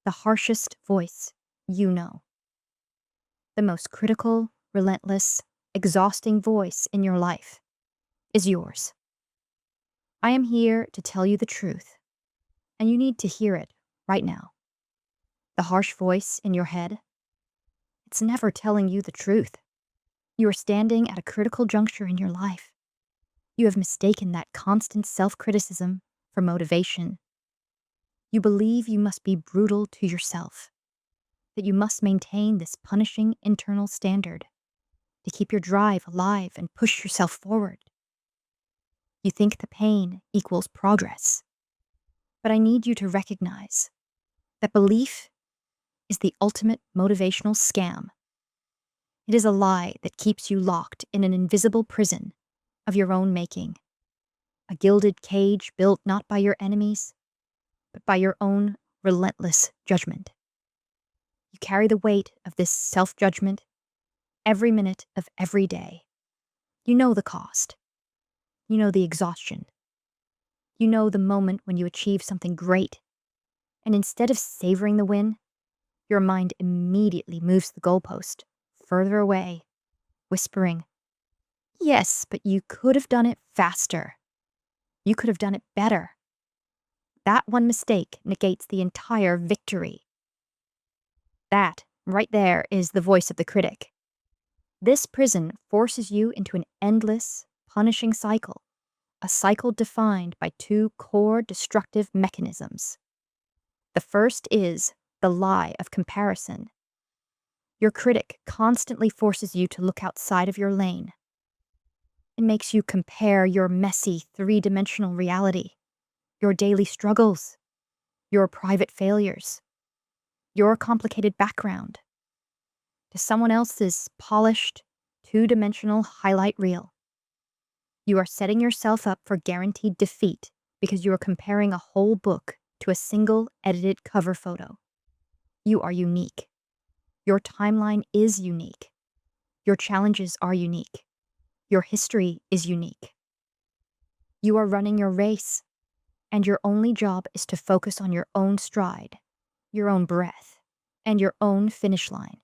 the harshest voice you know. The most critical, relentless, exhausting voice in your life is yours. I am here to tell you the truth, and you need to hear it right now. The harsh voice in your head, it's never telling you the truth. You are standing at a critical juncture in your life. You have mistaken that constant self-criticism for motivation. You believe you must be brutal to yourself, that you must maintain this punishing internal standard to keep your drive alive and push yourself forward. You think the pain equals progress. But I need you to recognize that belief is the ultimate motivational scam. It is a lie that keeps you locked in an invisible prison of your own making, a gilded cage built not by your enemies, but by your own relentless judgment. You carry the weight of this self-judgment every minute of every day. You know the cost. You know the exhaustion. You know the moment when you achieve something great, and instead of savoring the win, your mind immediately moves the goalpost further away, whispering, "Yes, but you could have done it faster. You could have done it better." That one mistake negates the entire victory. That, right there, is the voice of the critic. This prison forces you into an endless, punishing cycle, a cycle defined by two core destructive mechanisms. The first is the lie of comparison. Your critic constantly forces you to look outside of your lane. It makes you compare your messy, three-dimensional reality, your daily struggles, your private failures, your complicated background, to someone else's polished, two-dimensional highlight reel. You are setting yourself up for guaranteed defeat because you are comparing a whole book to a single edited cover photo. You are unique. Your timeline is unique. Your challenges are unique. Your history is unique. You are running your race, and your only job is to focus on your own stride, your own breath, and your own finish line.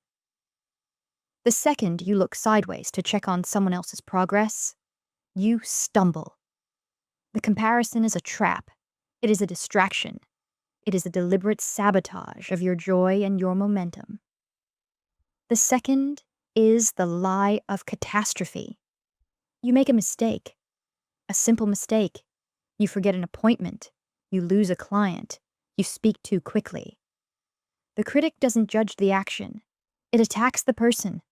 The second you look sideways to check on someone else's progress, you stumble. The comparison is a trap. It is a distraction. It is a deliberate sabotage of your joy and your momentum. The second is the lie of catastrophe. You make a mistake, a simple mistake. You forget an appointment. You lose a client. You speak too quickly. The critic doesn't judge the action. It attacks the person.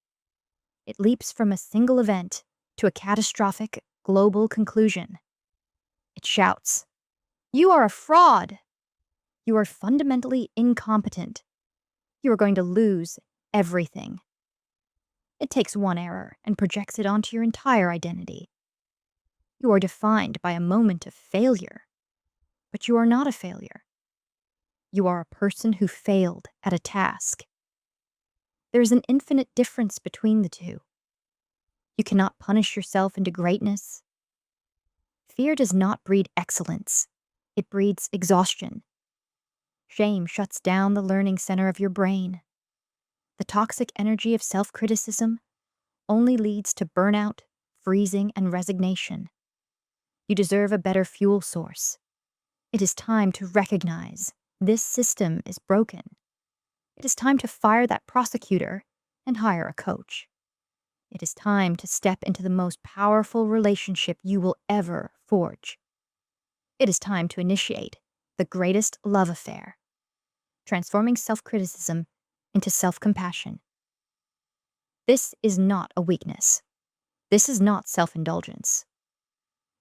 It leaps from a single event to a catastrophic global conclusion. It shouts, "You are a fraud. You are fundamentally incompetent. You are going to lose everything." It takes one error and projects it onto your entire identity. You are defined by a moment of failure, but you are not a failure. You are a person who failed at a task. There is an infinite difference between the two. You cannot punish yourself into greatness. Fear does not breed excellence. It breeds exhaustion. Shame shuts down the learning center of your brain. The toxic energy of self-criticism only leads to burnout, freezing, and resignation. You deserve a better fuel source. It is time to recognize this system is broken. It is time to fire that prosecutor and hire a coach. It is time to step into the most powerful relationship you will ever forge. It is time to initiate the greatest love affair, transforming self-criticism into self-compassion. This is not a weakness. This is not self-indulgence.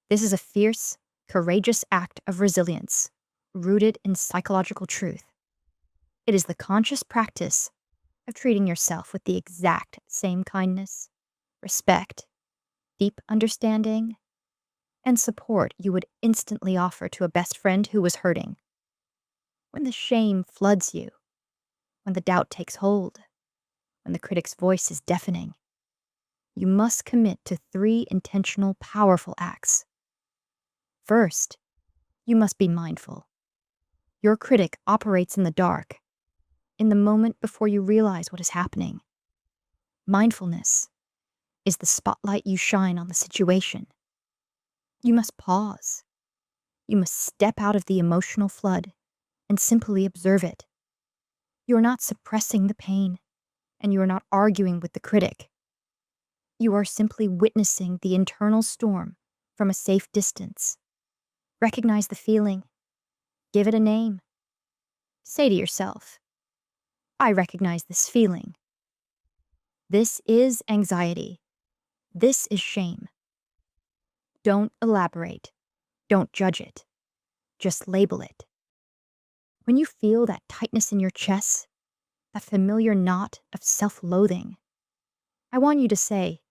This is a fierce, courageous act of resilience, rooted in psychological truth. It is the conscious practice of treating yourself with the exact same kindness, respect, deep understanding, and support you would instantly offer to a best friend who was hurting. When the shame floods you, when the doubt takes hold, when the critic's voice is deafening, you must commit to 3 intentional, powerful acts. First, you must be mindful. Your critic operates in the dark. in the moment before you realize what is happening. Mindfulness is the spotlight you shine on the situation. You must pause. You must step out of the emotional flood and simply observe it. You are not suppressing the pain, and you are not arguing with the critic. You are simply witnessing the internal storm from a safe distance. Recognize the feeling. Give it a name. Say to yourself, I recognize this feeling. This is anxiety. This is shame. Don't elaborate. Don't judge it. Just label it. When you feel that tightness in your chest, that familiar knot of self-loathing, I want you to say,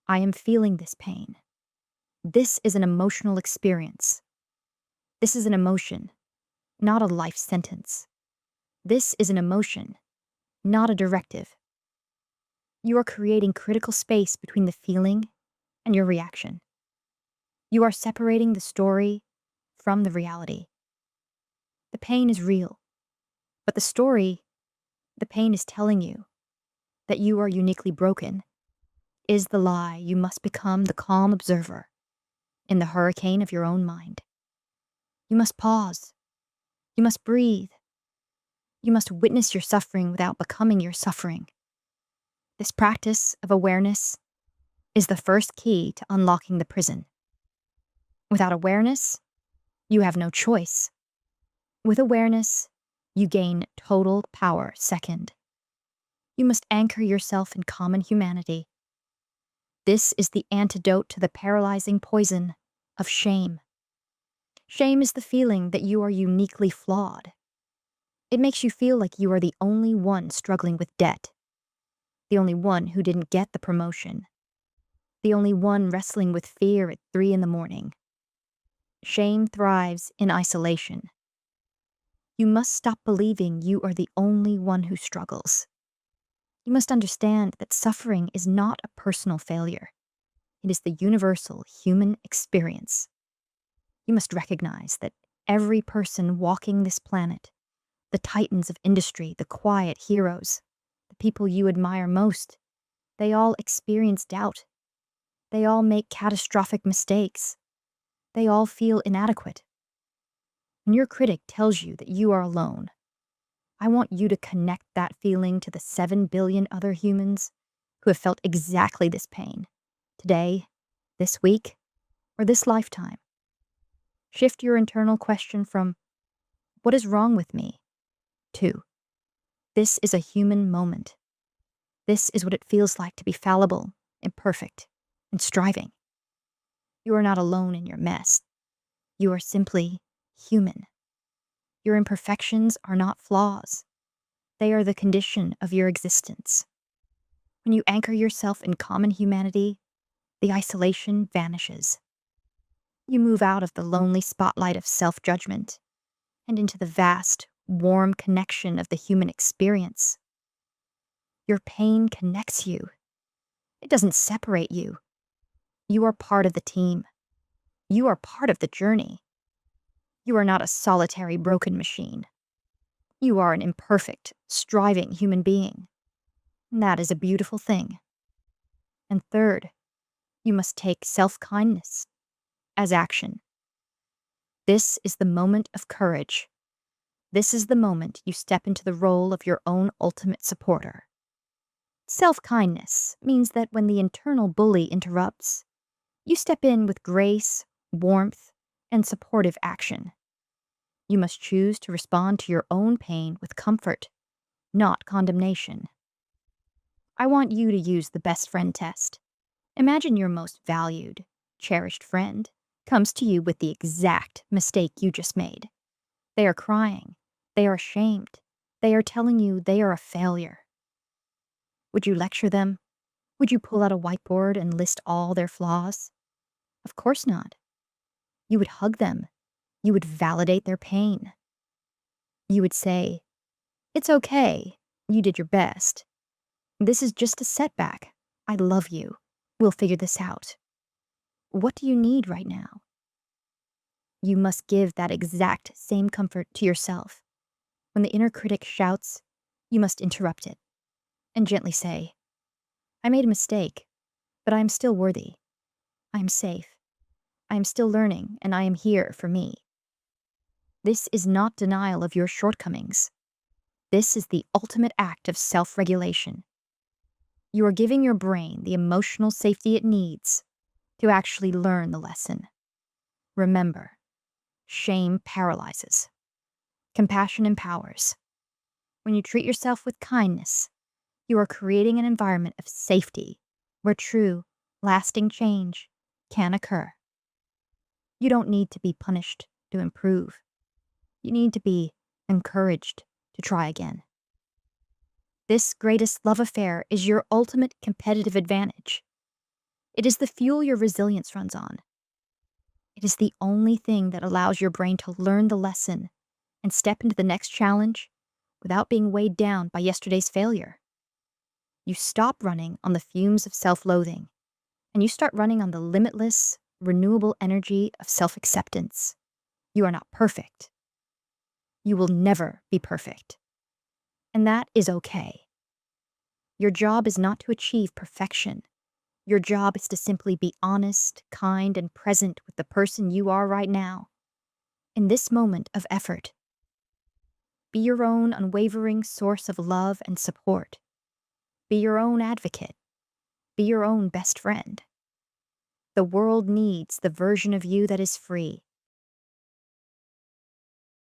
I am feeling this pain. This is an emotional experience. This is an emotion, not a life sentence. This is an emotion, not a directive. You are creating critical space between the feeling and your reaction. You are separating the story from the reality. The pain is real, but the pain is telling you that you are uniquely broken, is the lie you must become the calm observer in the hurricane of your own mind. You must pause. You must breathe. You must witness your suffering without becoming your suffering. This practice of awareness is the first key to unlocking the prison. Without awareness, you have no choice. With awareness, you gain total power second. You must anchor yourself in common humanity. This is the antidote to the paralyzing poison of shame. Shame is the feeling that you are uniquely flawed. It makes you feel like you are the only one struggling with debt, the only one who didn't get the promotion, the only one wrestling with fear at 3 a.m. Shame thrives in isolation. You must stop believing you are the only one who struggles. You must understand that suffering is not a personal failure. It is the universal human experience. You must recognize that every person walking this planet, the titans of industry, the quiet heroes, the people you admire most, they all experience doubt. They all make catastrophic mistakes. They all feel inadequate. When your critic tells you that you are alone, I want you to connect that feeling to the 7 billion other humans who have felt exactly this pain, today, this week, or this lifetime. Shift your internal question from, what is wrong with me? To, this is a human moment. This is what it feels like to be fallible, imperfect, and striving. You are not alone in your mess. You are simply human. Your imperfections are not flaws. They are the condition of your existence. When you anchor yourself in common humanity, the isolation vanishes. You move out of the lonely spotlight of self-judgment and into the vast, warm connection of the human experience. Your pain connects you. It doesn't separate you. You are part of the team. You are part of the journey. You are not a solitary broken machine. You are an imperfect, striving human being. And that is a beautiful thing. And third, you must take self-kindness as action. This is the moment of courage. This is the moment you step into the role of your own ultimate supporter. Self-kindness means that when the internal bully interrupts, you step in with grace, warmth, and supportive action. You must choose to respond to your own pain with comfort, not condemnation. I want you to use the best friend test. Imagine your most valued, cherished friend comes to you with the exact mistake you just made. They are crying. They are ashamed. They are telling you they are a failure. Would you lecture them? Would you pull out a whiteboard and list all their flaws? Of course not. You would hug them. You would validate their pain. You would say, it's okay. You did your best. This is just a setback. I love you. We'll figure this out. What do you need right now? You must give that exact same comfort to yourself. When the inner critic shouts, you must interrupt it and gently say, I made a mistake, but I am still worthy. I am safe. I am still learning, and I am here for me. This is not denial of your shortcomings. This is the ultimate act of self regulation. You are giving your brain the emotional safety it needs to actually learn the lesson. Remember, shame paralyzes, compassion empowers. When you treat yourself with kindness, you are creating an environment of safety where true, lasting change can occur. You don't need to be punished to improve. You need to be encouraged to try again. This greatest love affair is your ultimate competitive advantage. It is the fuel your resilience runs on. It is the only thing that allows your brain to learn the lesson and step into the next challenge without being weighed down by yesterday's failure. You stop running on the fumes of self loathing and you start running on the limitless, renewable energy of self acceptance. You are not perfect. You will never be perfect. And that is okay. Your job is not to achieve perfection. Your job is to simply be honest, kind, and present with the person you are right now. In this moment of effort, be your own unwavering source of love and support. Be your own advocate. Be your own best friend. The world needs the version of you that is free,